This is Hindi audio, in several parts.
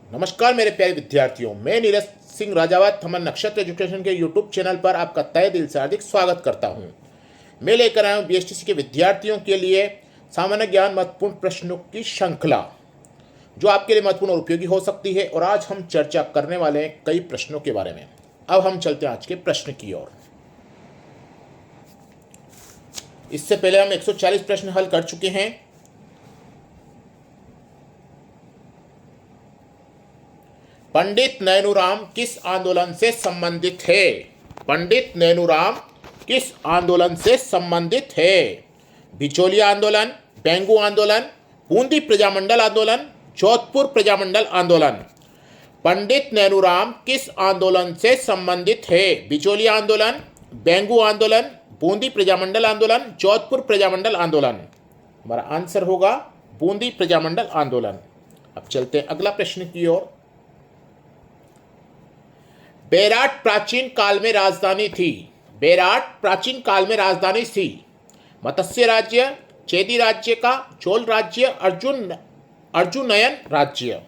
नमस्कार मेरे प्यारे विद्यार्थियों, मैं नीरज सिंह राजावत थमन नक्षत्र एजुकेशन के यूट्यूब चैनल पर आपका तहे दिल से हार्दिक स्वागत करता हूं। मैं लेकर आया हूं बीएसटीसी के विद्यार्थियों के लिए सामान्य ज्ञान महत्वपूर्ण प्रश्नों की श्रृंखला, जो आपके लिए महत्वपूर्ण और उपयोगी हो सकती है। और आज हम चर्चा करने वाले हैं कई प्रश्नों के बारे में। अब हम चलते हैं आज के प्रश्न की ओर। इससे पहले हम 140 प्रश्न हल कर चुके हैं। पंडित नैनूराम किस आंदोलन से संबंधित है? पंडित नैनूराम किस आंदोलन से संबंधित है? बिचौलिया आंदोलन, बेंगू आंदोलन, बूंदी प्रजामंडल आंदोलन, जोधपुर प्रजामंडल आंदोलन। पंडित नैनूराम किस आंदोलन से संबंधित है? बिचौलिया आंदोलन, बेंगू आंदोलन, बूंदी प्रजामंडल आंदोलन, जोधपुर प्रजामंडल आंदोलन। हमारा आंसर होगा बूंदी प्रजामंडल आंदोलन। अब चलते हैं अगला प्रश्न की ओर। बेराट प्राचीन काल में राजधानी थी। बेराट प्राचीन काल में राजधानी थी। मत्स्य राज्य, चेदी राज्य का, चोल राज्य, अर्जुनयन राज्य।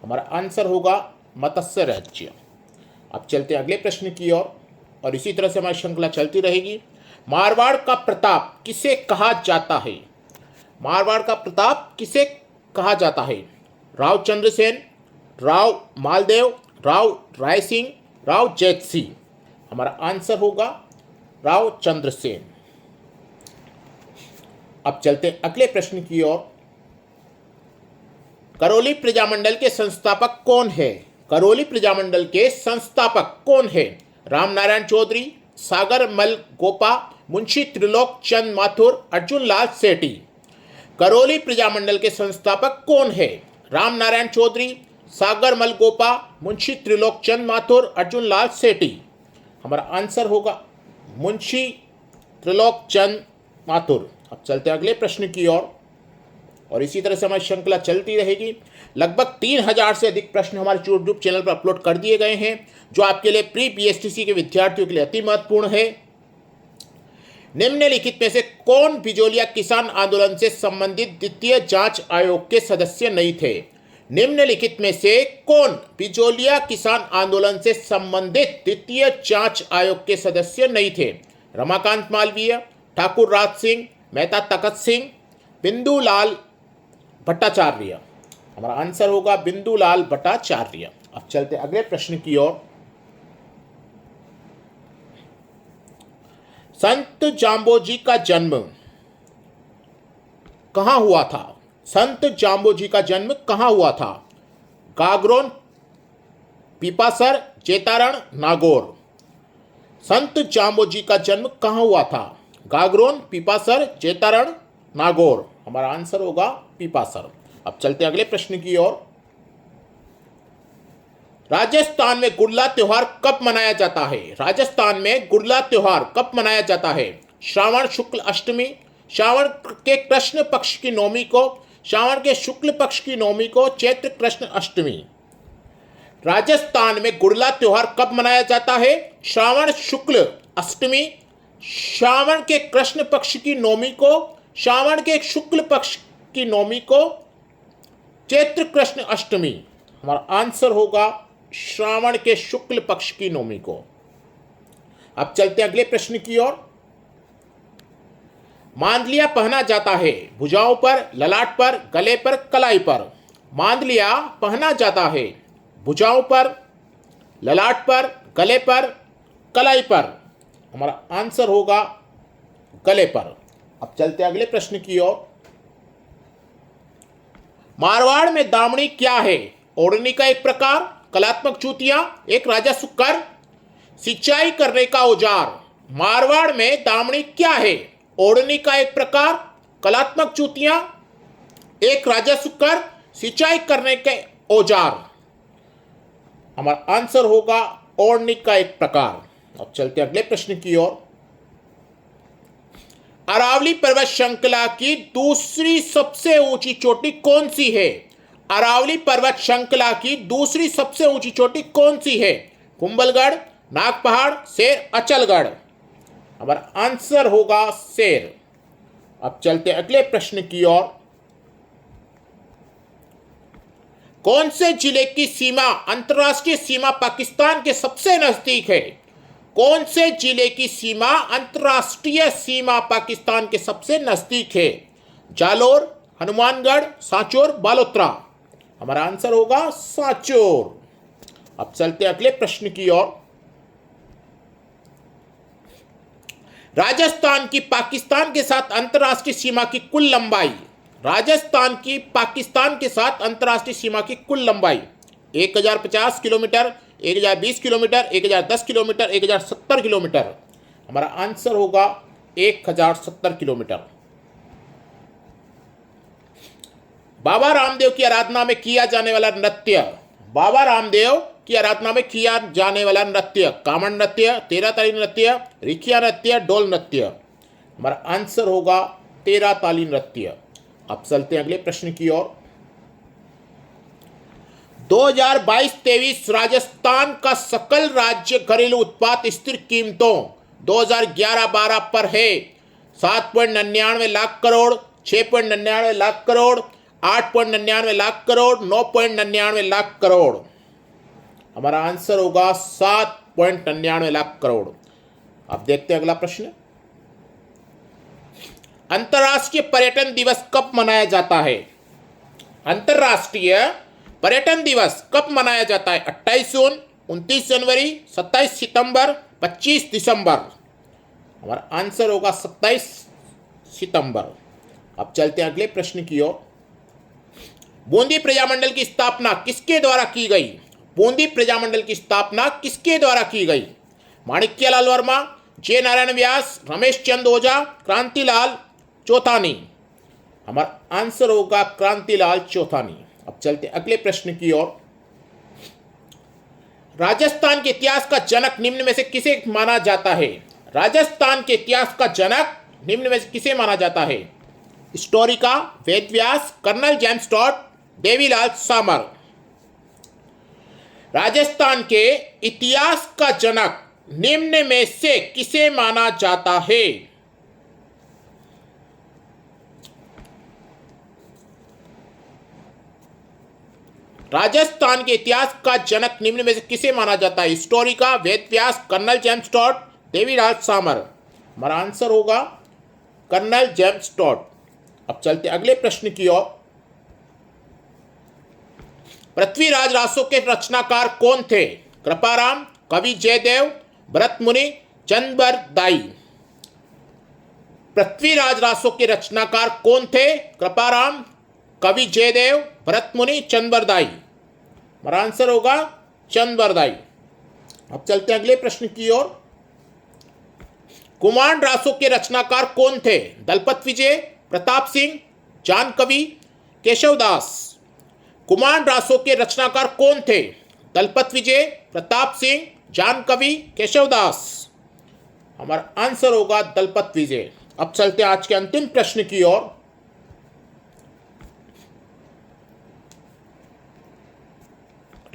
हमारा आंसर होगा मत्स्य राज्य। अब चलते हैं अगले प्रश्न की ओर और इसी तरह से हमारी श्रृंखला चलती रहेगी। मारवाड़ का प्रताप किसे कहा जाता है? मारवाड़ का प्रताप किसे कहा जाता है? राव चंद्रसेन, राव मालदेव, राव रायसिंह, राव जैतसिंह। हमारा आंसर होगा राव चंद्रसेन। अब चलते हैं अगले प्रश्न की ओर। करौली प्रजामंडल के संस्थापक कौन है? करौली प्रजामंडल के संस्थापक कौन है? रामनारायण चौधरी, सागर मल गोपा, मुंशी त्रिलोक चंद माथुर, अर्जुन लाल सेठी। करौली प्रजामंडल के संस्थापक कौन है? रामनारायण चौधरी, सागर मल गोपा, मुंशी त्रिलोक चंद माथुर, अर्जुन लाल सेठी। हमारा आंसर होगा मुंशी त्रिलोक चंद माथुर। अब चलते हैं अगले प्रश्न की ओर और इसी तरह से हमारी श्रृंखला चलती रहेगी। लगभग 3000 से अधिक प्रश्न हमारे यूट्यूब चैनल पर अपलोड कर दिए गए हैं, जो आपके लिए प्री बीएसटीसी के विद्यार्थियों के लिए अति महत्वपूर्ण है। निम्नलिखित में से कौन बिचौलिया किसान आंदोलन से संबंधित द्वितीय जांच आयोग के सदस्य नहीं थे? निम्नलिखित में से कौन बिचौलिया किसान आंदोलन से संबंधित द्वितीय जांच आयोग के सदस्य नहीं थे? रमाकांत मालवीय, ठाकुर राज सिंह, मेहता तखत सिंह, बिंदुलाल भट्टाचार्य। हमारा आंसर होगा बिंदुलाल भट्टाचार्य। अब चलते अगले प्रश्न की ओर। संत जाम्बोजी का जन्म कहां हुआ था? संत जाम्बोजी का जन्म कहां हुआ था? गागरोन, पीपासर, जेतारण, नागौर। संत जाम्बोजी का जन्म कहां हुआ था? गागरोन, पीपासर, जेतारण, नागौर। हमारा आंसर होगा पीपासर। अब चलते हैं अगले प्रश्न की ओर। राजस्थान में गुड़ला त्योहार कब मनाया जाता है? राजस्थान में गुड़ला त्योहार कब मनाया जाता है? श्रावण शुक्ल अष्टमी, श्रावण के कृष्ण पक्ष की नवमी को, श्रावण के शुक्ल पक्ष की नवमी को, चैत्र कृष्ण अष्टमी। राजस्थान में गुड़ला त्योहार कब मनाया जाता है? श्रावण शुक्ल अष्टमी, श्रावण के कृष्ण पक्ष की नवमी को, श्रावण के शुक्ल पक्ष की नवमी को, चैत्र कृष्ण अष्टमी। हमारा आंसर होगा श्रावण के शुक्ल पक्ष की नवमी को। अब चलते हैं अगले प्रश्न की ओर। मांदलिया पहना जाता है भुजाओं पर, ललाट पर, गले पर, कलाई पर। मांदलिया पहना जाता है भुजाओं पर, ललाट पर, गले पर, कलाई पर। हमारा आंसर होगा गले पर। अब चलते हैं अगले प्रश्न की ओर। मारवाड़ में दामड़ी क्या है? ओढ़नी का एक प्रकार, कलात्मक जूतियां, एक राजस्व कर, सिंचाई करने का औजार। मारवाड़ में दामड़ी क्या है? ओढ़नी का एक प्रकार, कलात्मक जूतियां, एक राजस्व कर, सिंचाई करने के औजार। हमारा आंसर होगा ओढ़नी का एक प्रकार। अब चलते अगले प्रश्न की ओर। अरावली पर्वत श्रृंखला की दूसरी सबसे ऊंची चोटी कौन सी है? अरावली पर्वत श्रृंखला की दूसरी सबसे ऊंची चोटी कौन सी है? कुंभलगढ़, नागपहाड़, शेर, अचलगढ़। हमारा आंसर होगा शेर। अब चलते अगले प्रश्न की ओर। कौन से जिले की सीमा अंतर्राष्ट्रीय सीमा पाकिस्तान के सबसे नजदीक है? कौन से जिले की सीमा अंतर्राष्ट्रीय सीमा पाकिस्तान के सबसे नजदीक है? जालोर, हनुमानगढ़, सांचौर, बालोतरा। हमारा आंसर होगा सांचौर। अब चलते अगले प्रश्न की ओर। राजस्थान की पाकिस्तान के साथ अंतर्राष्ट्रीय सीमा की कुल लंबाई। राजस्थान की पाकिस्तान के साथ अंतर्राष्ट्रीय सीमा की कुल लंबाई 1050 किलोमीटर, 1020 किलोमीटर, 1010 किलोमीटर, 1070 किलोमीटर। हमारा आंसर होगा 1070 किलोमीटर। बाबा रामदेव की आराधना में किया जाने वाला नृत्य। बाबा रामदेव की आराधना में किया जाने वाला नृत्य कामन नृत्य, तेरह ताली नृत्य, रिखिया नृत्य, डोल नृत्य। हमारा आंसर होगा 13 ताली नृत्य। अब चलते हैं अगले प्रश्न की ओर। 2022-23 राजस्थान का सकल राज्य घरेलू उत्पाद स्थिर कीमतों 2011-12 पर है 7.99 लाख करोड़, 6.99 लाख करोड़, 8.99 लाख करोड़, 9.99 लाख करोड़। हमारा आंसर होगा 7.99 लाख करोड़। अब देखते हैं अगला प्रश्न। अंतर्राष्ट्रीय पर्यटन दिवस कब मनाया जाता है? अंतर्राष्ट्रीय पर्यटन दिवस कब मनाया जाता है? 28 जून, 29 जनवरी, 27 सितंबर, 25 दिसंबर। हमारा आंसर होगा 27 सितंबर। अब चलते हैं अगले प्रश्न की ओर। बूंदी प्रजामंडल की स्थापना किसके द्वारा की गई? बूंदी प्रजामंडल की स्थापना किसके द्वारा की गई? माणिक्यलाल वर्मा, जे नारायण व्यास, रमेश चंद ओझा, क्रांतिलाल चौथानी। हमारा आंसर होगा क्रांतिलाल चौथानी। अब चलते अगले प्रश्न की ओर। राजस्थान के इतिहास का जनक निम्न में से किसे माना जाता है? राजस्थान के इतिहास का जनक निम्न में से किसे माना जाता है? स्टोरिका, Vedvyas, colonel James Tod, Devilal Samar. Rajasthan के इतिहास का जनक निम्न में से किसे माना जाता है? राजस्थान के इतिहास का जनक निम्न में से किसे माना जाता है? हिस्टोरिका, Vedvyas, colonel James Tod, Devilal Samar. हमारा आंसर होगा कर्नल जेम्स टॉड। अब चलते अगले प्रश्न की ओर। पृथ्वीराज रासो के रचनाकार कौन थे? कृपाराम, कवि जयदेव, भरत मुनि, चंद्रबरदाई। पृथ्वीराज रासो के रचनाकार कौन थे? कृपाराम, कवि जयदेव, भरत मुनि, चंद्रबरदाई। हमारा आंसर होगा चंद्रबरदाई। अब चलते हैं अगले प्रश्न की ओर। कुमांड रासो के रचनाकार कौन थे? दलपत विजय, प्रताप सिंह, जान कवि, केशवदास। कुमांड रासो के रचनाकार कौन थे? दलपत विजय, प्रताप सिंह, जान कवि, केशवदास। हमारा आंसर होगा दलपत विजय। अब चलते हैं आज के अंतिम प्रश्न की ओर।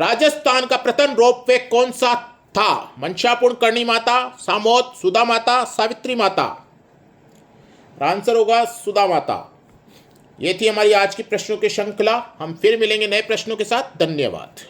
राजस्थान का प्रथम रोपवे कौन सा था? मंशापुर करणी माता, सामोद, सुधा माता, सावित्री माता। आंसर होगा सुधा माता। ये थी हमारी आज की प्रश्नों की श्रृंखला। हम फिर मिलेंगे नए प्रश्नों के साथ। धन्यवाद।